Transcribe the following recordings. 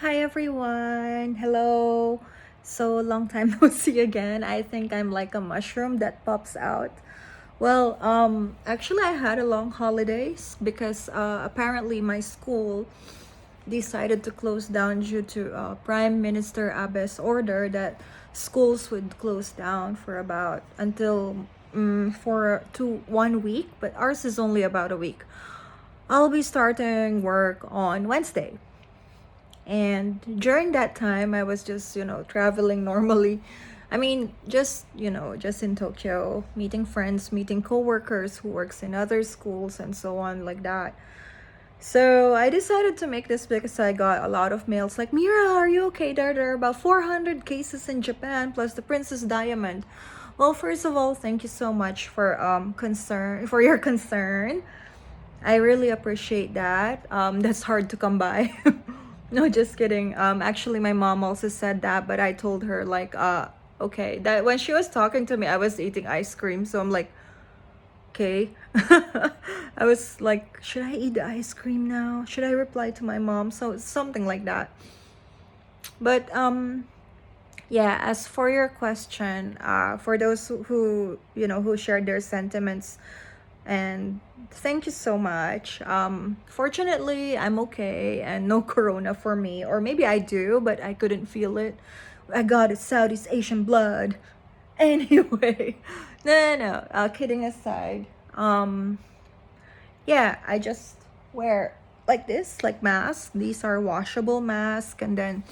Hi everyone. Hello. So long time no see again. I think I'm like a mushroom that pops out. Well, actually I had a long holidays because apparently my school decided to close down due to Prime Minister Abe's order that schools would close down for about until for 1 week, but ours is only about a week. I'll be starting work on Wednesday. And during that time, I was just, traveling normally. I mean, just in Tokyo, meeting friends, meeting coworkers who works in other schools and so on like that. So I decided to make this because I got a lot of mails like, Mira, are you okay? There are about 400 cases in Japan plus the Princess Diamond. Well, first of all, thank you so much for your concern. I really appreciate that. That's hard to come by. No, just kidding. Actually, my mom also said that, but I told her like, okay. That when she was talking to me, I was eating ice cream, so I'm like, okay. I was like, should I eat the ice cream now? Should I reply to my mom? So something like that. But yeah. As for your question, for those who shared their sentiments, and thank you so much. Fortunately, I'm okay and no corona for me. Or maybe I do, but I couldn't feel it. I got it Southeast Asian blood. Anyway, no. Kidding aside. Yeah, I just wear like this, like masks. These are washable masks, and then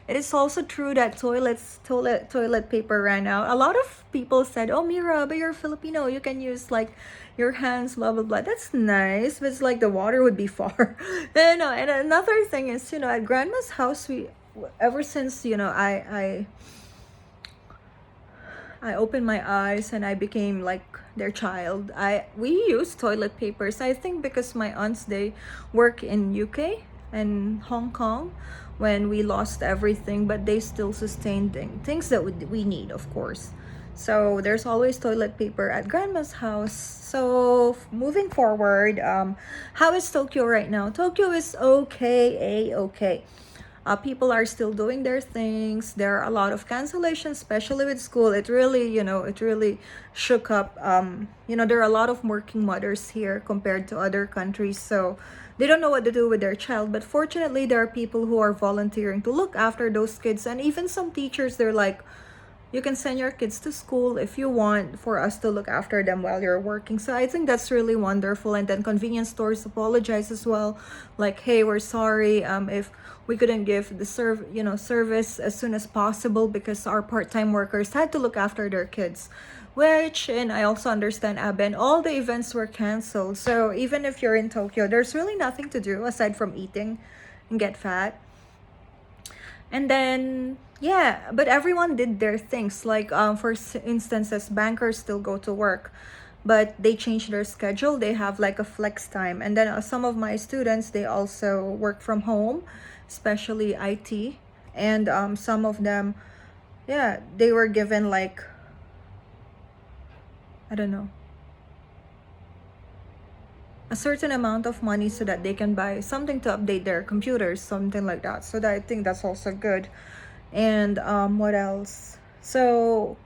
it is also true that toilet paper ran out. A lot of people said, "Oh, Mira, but you're Filipino. You can use like your hands, blah blah blah." That's nice, but it's like the water would be far. No. And another thing is, at Grandma's house, we ever since I opened my eyes and I became like their child. We use toilet papers. I think because my aunts, they work in UK and Hong Kong when we lost everything, but they still sustain things that we need, of course. So there's always toilet paper at Grandma's house. So moving forward, how is Tokyo right now? Tokyo is okay, okay. People are still doing their things. There are a lot of cancellations, especially with school. It really shook up. There are a lot of working mothers here compared to other countries. So they don't know what to do with their child. But fortunately, there are people who are volunteering to look after those kids. And even some teachers, they're like, you can send your kids to school if you want for us to look after them while you're working. So I think that's really wonderful. And then convenience stores apologize as well, like, hey, we're sorry if we couldn't give the service as soon as possible because our part-time workers had to look after their kids. And I also understand, Aben, all the events were canceled. So even if you're in Tokyo, there's really nothing to do aside from eating and get fat. And then, yeah, but everyone did their things. Like, for instances, bankers still go to work, but they change their schedule. They have like a flex time. And then some of my students, they also work from home, especially IT. And some of them, yeah, they were given like, I don't know, a certain amount of money so that they can buy something to update their computers, something like that. So that I think that's also good. And what else? So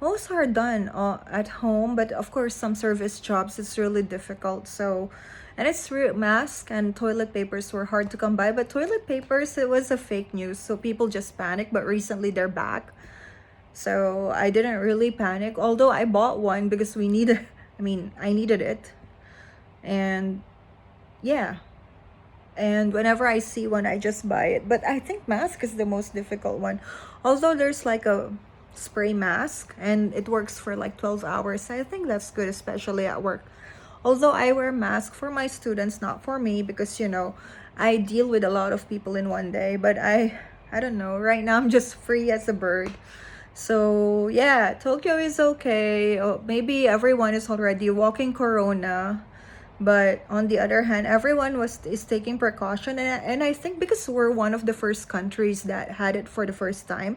most are done at home, but of course some service jobs it's really difficult. So, and it's mask and toilet papers were hard to come by, but toilet papers, it was a fake news, so people just panic. But recently they're back, so I didn't really panic, although I bought one because we needed I needed it. And yeah, and whenever I see one, I just buy it. But I think mask is the most difficult one, although there's like a spray mask and it works for like 12 hours. I think that's good, especially at work. Although I wear mask for my students, not for me, because I deal with a lot of people in one day. But I don't know, right now I'm just free as a bird. So yeah, Tokyo is okay. Maybe everyone is already walking corona, but on the other hand, everyone is taking precaution. And I think because we're one of the first countries that had it for the first time,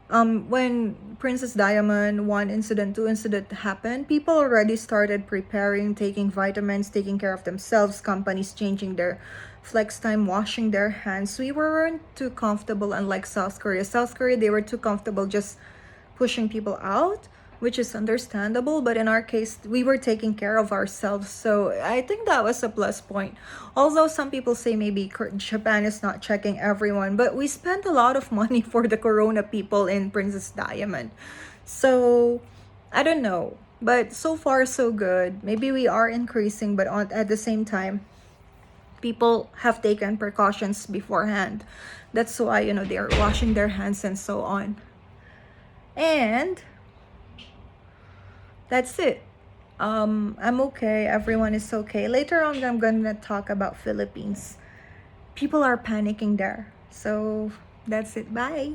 when Princess Diamond 1 incident, 2 incident happened, people already started preparing, taking vitamins, taking care of themselves, companies changing their flex time washing their hands. We weren't too comfortable, unlike South Korea. South Korea, they were too comfortable just pushing people out, which is understandable, but in our case, we were taking care of ourselves. So I think that was a plus point. Although some people say maybe Japan is not checking everyone, but we spent a lot of money for the corona people in Princess Diamond. So I don't know, but so far so good. Maybe we are increasing, but at the same time, people have taken precautions beforehand. That's why, they are washing their hands and so on. And that's it. I'm okay. Everyone is okay. Later on, I'm gonna talk about Philippines. People are panicking there. So that's it. Bye.